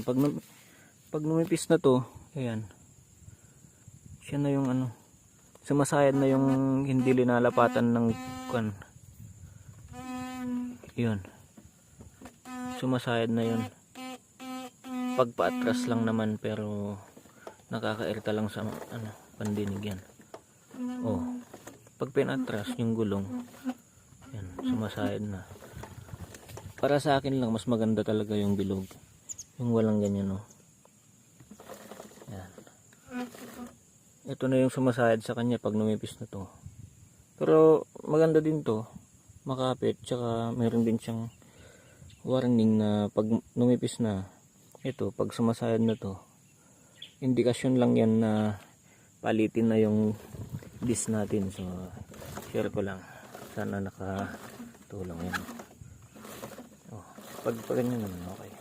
Pag, pag numipis na to, ayan, siya na yung ano, sumasayad na yung hindi linalapatan ng kan. Yun. Sumasayad na yun. Pagpaatras lang naman pero nakakairita lang sa ano, pandinig yan. Oh. Pag pinatras yung gulong, yan, sumasayad na. Para sa akin lang mas maganda talaga yung bilog. Yung walang ganyan, oh. Yan. Ito na yung sumasayad sa kanya pag numipis na to. Pero maganda din to, makapit, tsaka meron din siyang warning na pag numipis na ito, pag sumasayad na to, indikasyon lang yan na palitin na yung disc natin. So share ko lang, sana nakatulong yan. Oh, pag ganyan naman okay.